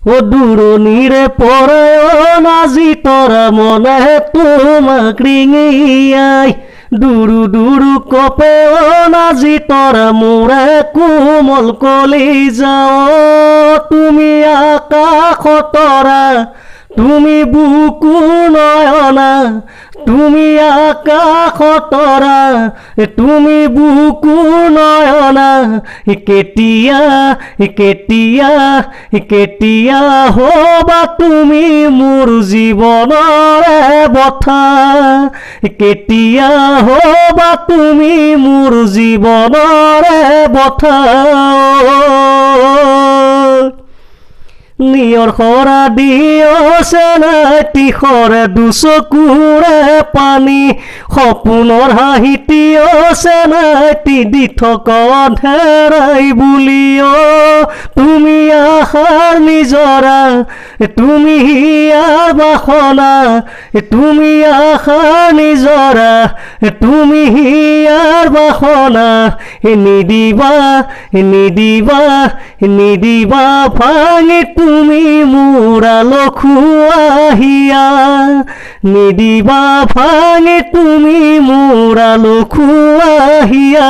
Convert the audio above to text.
ও দূৰণিৰে পৰায়ণ আজি তৰা মনে তোমাক ৰিঙিয়াই দুৰু দুৰু কপেয়ন আজি তৰা মোৰে কোমল কলিজা তুমি আকাশ তৰা তুমি বুকুৰ নয়না তুমি আকাশ তৰা তুমি বুকুৰ নয়না কেতিয়া কেতিয়া কেতিয়া হবা তুমি মোৰ জীৱনৰে বথা কেতিয়া হবা তুমি মোৰ জীৱনৰে বথা নিয়ৰ খৰা দিয়ছে নাতি খৰে দুচকুৰে পানী সপোনৰ হাঁহিতিয়ছে নাতি দি থকা ধেৰাই বুলিও তুমি আশাৰ নিজৰা তুমি হিয়াৰ বাসনা তুমি আশাৰ নিজৰা তুমি হিয়াৰ বাসনা নিদিবা নিদিবা নিদিবা ভাঙি তুমি মোৰা লখুৱাহিয়া নিদিবা ভাঙি তুমি মোৰা লখুৱাহিয়া